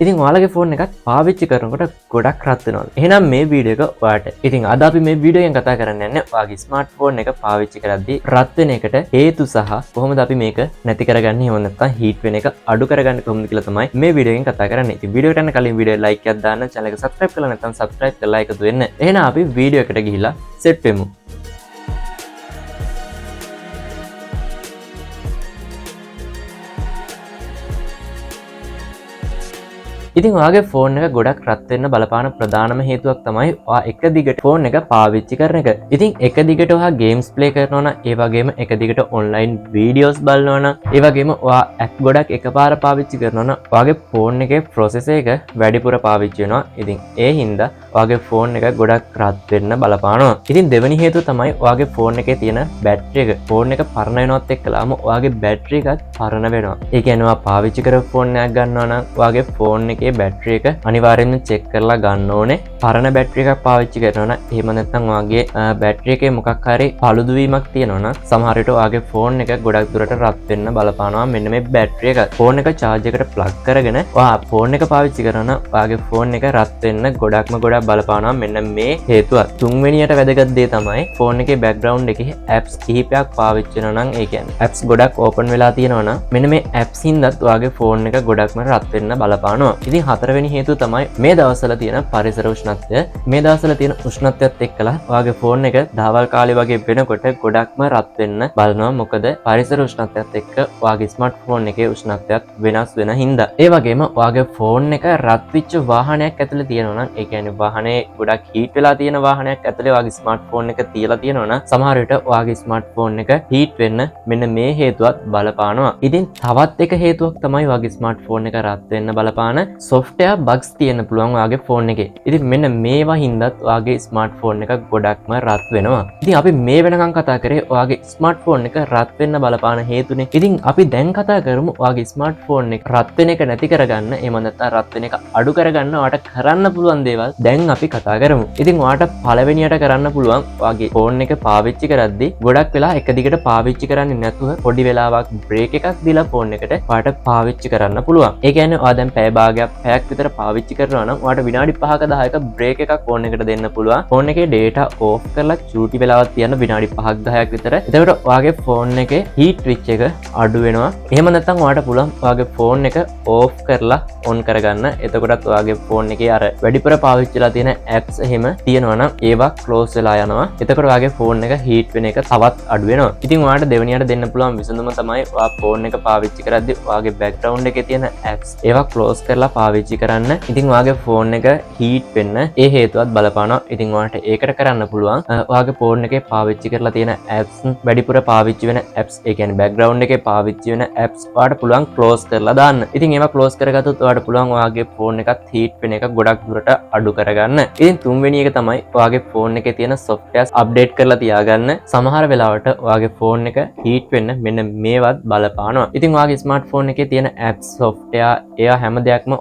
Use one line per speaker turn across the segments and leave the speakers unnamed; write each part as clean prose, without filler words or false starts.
ඉතින් ඔයාලගේ ෆෝන් එකත් පාවිච්චි කරනකොට ගොඩක් රත් වෙනවා. එහෙනම් මේ වීඩියෝ එක ඔයාලට. ඉතින් අද අපි මේ වීඩියෝ එකෙන් කතා කරන්න යන්නේ ඔයාගේ ස්මාර්ට්ෆෝන් එක පාවිච්චි කරද්දී රත් වෙන එකට හේතු සහ කොහොමද අපි මේක නැති කරගන්නේ, එහෙම නැත්නම් හීට් වෙන එක අඩු කරගන්නේ කොහොමද කියලා තමයි මේ වීඩියෝ එකෙන් කතා කරන්නේ. ඉතින් වීඩියෝ එකට යන්න කලින් වීඩියෝ ලයික් එකක් දාන්න, channel එක subscribe කරලා නැත්නම් subscribe කරලා එකතු වෙන්න. එහෙනම් අපි වීඩියෝ එකට ගිහිල්ලා set වෙමු. ඉතින් ඔයාගේ ෆෝන් එක ගොඩක් රත් වෙන්න බලපාන ප්‍රධානම හේතුවක් තමයි ඔයා එක දිගට ෆෝන් එක පාවිච්චි කරන එක. ඉතින් එක දිගට ඔයා ගේම්ස් ප්ලේ කරනවා නම්, ඒ වගේම එක දිගට ඔන්ලයින් වීඩියෝස් බලනවා නම්, ඒ වගේම ඔයා ඇප් ගොඩක් එකපාර පාවිච්චි කරනවා නම් ඔයාගේ ෆෝන් එකේ ප්‍රොසෙසර් එක වැඩිපුර පාවිච්චි වෙනවා. ඉතින් ඒ හින්දා ඔයාගේ ෆෝන් එක ගොඩක් රත් වෙන්න බලපානවා. ඉතින් දෙවෙනි හේතුව තමයි ඔයාගේ ෆෝන් එකේ තියෙන බැටරි එක. ෆෝන් එක පරණ වෙනවත් එක්කලාම ඔයාගේ බැටරි එකත් පරණ වෙනවා. ඒ කියන්නේ ඔයා පාවිච්චි කරපු ෆෝන් එකක් ගන්නවා නම් ඔයාගේ ෆෝන් එකේ බැටරි එක අනිවාර්යෙන්ම චෙක් කරලා ගන්න ඕනේ. පරණ බැටරි එකක් පාවිච්චි කරනවා නම්, එහෙම නැත්නම් ඔයාගේ බැටරි එකේ මොකක් හරි paludu වීමක් තියෙනවා නම් සමහර විට ඔයාගේ ෆෝන් එක ගොඩක් දුරට රත් වෙන්න බලපානවා. මෙන්න මේ බැටරි එක. ෆෝන් එක charge එකට plug කරගෙන ඔයා ෆෝන් එක පාවිච්චි කරනවා නම් ඔයාගේ ෆෝන් එක රත් වෙන්න ගොඩක් බලපානවා. මෙන්න මේ හේතුව. තුන්වෙනියට වැදගත් දේ තමයි ෆෝන් එකේ background එකේ apps කිහිපයක් පාවිච්චි කරනවා නම්, ඒ කියන්නේ apps ගොඩක් open වෙලා තියෙනවා නම් මෙන්න මේ apps හින්දාත් ඔයාගේ ෆෝන් එක ගොඩක්ම රත් වෙන්න බලපානවා. ඉතින් හතරවෙනි හේතුව තමයි මේ දවස්වල තියෙන පරිසර උෂ්ණත්වය. මේ දවස්වල තියෙන උෂ්ණත්වයත් එක්කලා ඔයාගේ ෆෝන් එක දහවල් කාලේ වගේ වෙනකොට ගොඩක්ම රත් වෙන්න බලනවා. මොකද පරිසර උෂ්ණත්වයත් එක්ක ඔයාගේ ස්මාර්ට්ෆෝන් එකේ උෂ්ණත්වයත් වෙනස් වෙන හින්දා. ඒ වගේම ඔයාගේ ෆෝන් එක රත් වෙච්ච වාහනයක් ඇතුලේ තියෙනවා නම්, ඒ කියන්නේ වාහනේ ගොඩක් හීට් වෙලා තියෙන වාහනයක් ඇතුලේ ඔයාගේ ස්මාර්ට්ෆෝන් එක තියලා තියෙනවා නම් සමහර විට ඔයාගේ ස්මාර්ට්ෆෝන් එක හීට් වෙන්න මෙන්න මේ හේතුවත් බලපානවා. ඉතින් තවත් එක හේතුවක් තමයි ඔයාගේ ස්මාර්ට්ෆෝන් එක රත් වෙන්න බලපාන software bugs තියෙන්න පුළුවන් ඔයාගේ ෆෝන් එකේ. ඉතින් මෙන්න මේවා හින්දාත් ඔයාගේ ස්මාර්ට්ෆෝන් එක ගොඩක්ම රත් වෙනවා. ඉතින් අපි මේ වෙනකන් කතා කරේ ඔයාගේ ස්මාර්ට්ෆෝන් එක රත් වෙන්න බලපාන හේතුනේ. ඉතින් අපි දැන් කතා කරමු ඔයාගේ ස්මාර්ට්ෆෝන් එක රත් වෙන එක නැති කරගන්න, එහෙම නැත්නම් රත් වෙන එක අඩු කරගන්න ඔයාට කරන්න පුළුවන් දේවල් දැන් අපි කතා කරමු. ඉතින් ඔයාට පළවෙනියට කරන්න පුළුවන් ඔයාගේ ෆෝන් එක පාවිච්චි කරද්දී ගොඩක් වෙලා එක දිගට පාවිච්චි කරන්නේ නැතුව පොඩි වෙලාවක් බ්‍රේක් එකක් දීලා ෆෝන් එකට ඔයාට පාවිච්චි කරන්න පුළුවන්. ඒ කියන්නේ ඔයා දැන් පැය භාගයක් පැයක් විතර පාවිච්චි කරනවා නම් ඔයාට විනාඩි 5ක 10ක බ්‍රේක් එකක් ෆෝන් එකට දෙන්න පුළුවන්. ෆෝන් එකේ data off කරලා චූටි වෙලාවක් තියන්න විනාඩි 5ක් 10ක් විතර. එතකොට ඔයාගේ ෆෝන් එකේ heat switch එක අඩු වෙනවා. එහෙම නැත්නම් ඔයාට පුළුවන් ඔයාගේ ෆෝන් එක off කරලා on කරගන්න. එතකොටත් ඔයාගේ ෆෝන් එකේ අර වැඩිපුර පාවිච්චිලා තියෙන apps එහෙම තියෙනවා නම් ඒවා close වෙලා යනවා. එතකොට ඔයාගේ ෆෝන් එක heat වෙන එක තවත් අඩු වෙනවා. ඉතින් ඔයාට දෙවෙනියට දෙන්න පුළුවන් විසඳුම තමයි ඔයා ෆෝන් එක පාවිච්චි කරද්දී ඔයාගේ background එකේ තියෙන apps ඒවා close කරලා පාවිච්චි කරන්න. ඉතින් ඔයාගේ ෆෝන් එක හීට් වෙන්න ඒ හේතුවත් බලපානවා. ඉතින් ඔයාලට ඒකට කරන්න පුළුවන් ඔයාගේ ෆෝන් එකේ පාවිච්චි කරලා තියෙන apps වැඩිපුර පාවිච්චි වෙන apps, ඒ කියන්නේ background එකේ පාවිච්චි වෙන apps ඔයාලට පුළුවන් close කරලා දාන්න. ඉතින් ඒවා close කරගත්තොත් ඔයාලට පුළුවන් ඔයාගේ ෆෝන් එකත් හීට් වෙන එක ගොඩක් දුරට අඩු කරගන්න. ඉතින් තුන්වෙනි එක තමයි ඔයාගේ ෆෝන් එකේ තියෙන softwares update කරලා තියාගන්න. සමහර වෙලාවට ඔයාගේ ෆෝන් එක හීට් වෙන්න මෙන්න මේවත් බලපානවා. ඉතින් ඔයාගේ ස්මාර්ට්ෆෝන් එකේ තියෙන apps software ඒවා හැම දෙයක්ම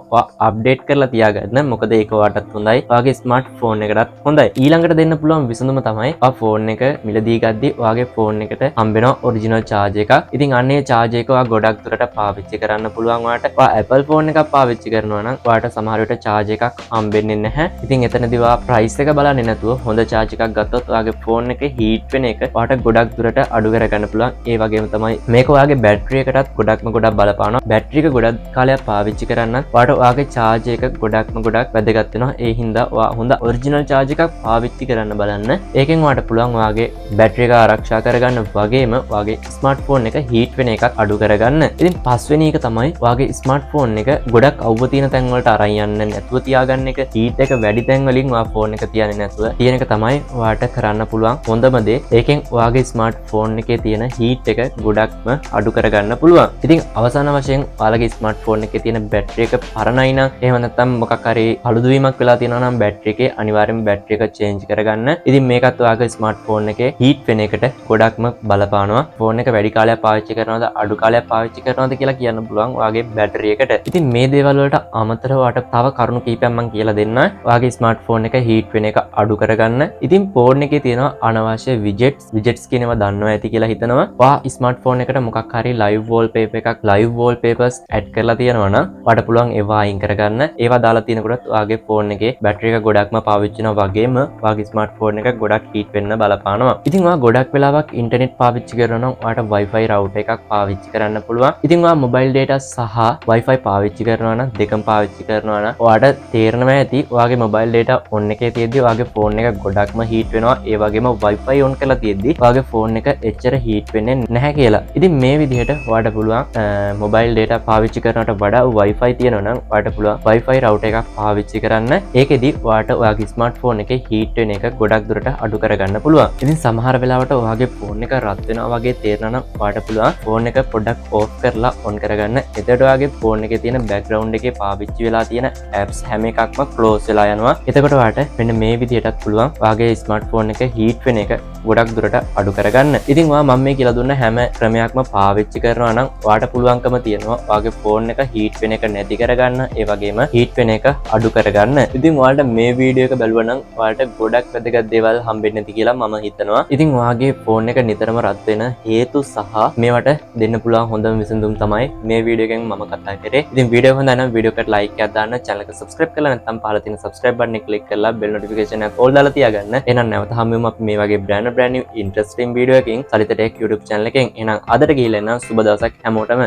අප්ඩේට් කරලා තියාගන්න. මොකද ඒක ඔයාටත් හොඳයි, ඔයාගේ ස්මාර්ට්ෆෝන් එකටත් හොඳයි. ඊළඟට දෙන්න පුළුවන් විසඳුම තමයි ඔයා ෆෝන් එක මිලදී ගද්දී ඔයාගේ ෆෝන් එකට හම්බෙනවා ඔරිජිනල් charge එකක්. ඉතින් අන්නේ charge එක ඔයා ගොඩක් දුරට පාවිච්චි කරන්න පුළුවන් ඔයාට. ඔයා Apple ෆෝන් එකක් පාවිච්චි කරනවා නම් ඔයාට සමහර විට charge එකක් හම්බෙන්නේ නැහැ. ඉතින් එතනදී ඔයා price එක බලන්නේ නැතුව හොඳ charge එකක් ගත්තොත් ඔයාගේ ෆෝන් එක heat වෙන එක ඔයාට ගොඩක් දුරට අඩු කරගන්න පුළුවන්. ඒ වගේම තමයි මේක ඔයාගේ බැටරි එකටත් ගොඩක් බලපානවා. බැටරි එක ගොඩක් කාලයක් පාවිච්චි කරන්නත් ඔයාට ඔයාගේ charge එක ගොඩක් වැදගත් වෙනවා. ඒ හින්දා ඔයා හොඳ ඔරිජිනල් charge එකක් පාවිච්චි කරන්න බලන්න. ඒකෙන් ඔයාට පුළුවන් ඔයාගේ බැටරි එක ආරක්ෂා කරගන්න වගේම ඔයාගේ ස්මාර්ට්ෆෝන් එක හීට් වෙන එකත් අඩු කරගන්න. ඉතින් පස්වෙනි එක තමයි ඔයාගේ ස්මාර්ට්ෆෝන් එක ගොඩක් අවුව තියෙන තැන් වලට අරන් යන්න නැතුව තියාගන්න එක. හීට් එක වැඩි තැන් වලින් ඔයා ෆෝන් එක තියන්නේ නැතුව තියෙන එක තමයි ඔයාට කරන්න පුළුවන් හොඳම දේ. ඒකෙන් ඔයාගේ ස්මාර්ට්ෆෝන් එකේ තියෙන හීට් එක ගොඩක්ම අඩු කරගන්න පුළුවන්. ඉතින් අවසාන වශයෙන් ඔයාලගේ ස්මාර්ට්ෆෝන් එකේ තියෙන බැටරි එක පරණයි නම්, එහෙම නැත්නම් මොකක් හරි paludu වීමක් වෙලා තියෙනවා නම් බැටරි එකේ අනිවාර්යෙන්ම බැටරි එක චේන්ජ් කරගන්න. ඉතින් මේකත් ඔයාගේ ස්මාර්ට්ෆෝන් එකේ හීට් වෙන එකට ගොඩක්ම බලපානවා. ෆෝන් එක වැඩි කාලයක් පාවිච්චි කරනවද අඩු කාලයක් පාවිච්චි කරනවද කියලා කියන්න පුළුවන් ඔයාගේ බැටරි එකට. ඉතින් මේ දේවල් වලට අමතරව ඔයාට තව කරුණු කීපයක් මම කියලා දෙන්න. ඔයාගේ ස්මාර්ට්ෆෝන් එක හීට් වෙන එක අඩු කරගන්න. ඉතින් ෆෝන් එකේ තියෙන අනවශ්‍ය widgets කියනවා දන්නවා ඇති කියලා හිතනවා. ඔයා ස්මාර්ට්ෆෝන් එකට මොකක් හරි live wallpaper එකක් live wallpapers add කරලා තියෙනවා නම් ඔයාට පුළුවන් ඒවා අයින් කරගන්න. ඒවා දාලා තියෙනකොට ඔයාගේ ෆෝන් එකේ බැටරි එක ගොඩක්ම පාවිච්චි වෙනවා වගේම ඔයාගේ ස්මාර්ට් ෆෝන් එක ගොඩක් හීට් වෙන්න බලපානවා. ඉතින් ඔයා ගොඩක් වෙලාවක් ඉන්ටර්නෙට් පාවිච්චි කරනවා නම් ඔයාට Wi-Fi router එකක් පාවිච්චි කරන්න පුළුවන්. ඉතින් ඔයා මොබයිල් data සහ Wi-Fi පාවිච්චි කරනවා නම් දෙකම පාවිච්චි කරනවා නම් ඔයාට තේරෙනවා ඇති ඔයාගේ මොබයිල් data on එකේ තියෙද්දි ඔයාගේ ෆෝන් එක ගොඩක්ම හීට් වෙනවා. ඒ වගේම Wi-Fi on කරලා තියෙද්දි ඔයාගේ ෆෝන් එක එච්චර හීට් වෙන්නේ නැහැ කියලා. ඉතින් මේ විදිහට ඔයාට පුළුවන් මොබයිල් data පාවිච්චි කරනවට වඩා Wi-Fi තියෙනවා නම් ඔයාට පුළුවන් Wi-Fi router එකක් පාවිච්චි කරන්න. ඒකෙදි ඔයාට ඔයාගේ ස්මාර්ට් ෆෝන් එකේ හීට් වෙන එක ගොඩක් දුරට අඩු කරගන්න පුළුවන්. ඉතින් සමහර වෙලාවට ඔයාගේ ෆෝන් එක රත් වෙනවා වගේ තේරෙනවා නම් ඔයාට පුළුවන් ෆෝන් එක පොඩ්ඩක් ඕෆ් කරලා on කරගන්න. එතකොට ඔයාගේ ෆෝන් එකේ තියෙන background එකේ පාවිච්චි වෙලා තියෙන apps හැම එකක්ම close වෙලා යනවා. එතකොට ඔයාට මෙන්න මේ විදිහටත් පුළුවන් ඔයාගේ ස්මාර්ට් ෆෝන් එක හීට් වෙන එක ගොඩක් දුරට අඩු කරගන්න. ඉතින් ඔයා මම මේ කියලා දුන්න හැම ක්‍රමයක්ම පාවිච්චි කරනවා නම් ඔයාට පුළුවන්කම තියෙනවා ඔයාගේ ෆෝන් එක හීට් වෙන එක නැති කරගන්න. ඒ වගේම හීට් වෙන එක අඩු කරගන්න. ඉතින් ඔයාලට මේ වීඩියෝ එක බැලුවා නම් ඔයාලට ගොඩක් වැදගත් දේවල් හම්බෙන්නේ නැති කියලා මම හිතනවා. ඉතින් ඔයාගේ ෆෝන් එක නිතරම රත් වෙන හේතු සහ මේවට දෙන්න පුළුවන් හොඳම විසඳුම් තමයි මේ වීඩියෝ එකෙන් මම කතා කරේ. ඉතින් වීඩියෝ හොඳ නම් වීඩියෝ එකට ලයික් එකක් දාන්න, channel එක subscribe කරලා නැත්නම් පහළ තියෙන subscribe button එක click කරලා bell notification එක all දාලා තියාගන්න. එහෙනම් නැවත හම්බෙමු අපි මේ වගේ brand new interesting video එකකින් සලිත tech YouTube channel එකෙන්. එහෙනම් අදට ගිහිල්ලා එන්න සුබ දවසක් හැමෝටම.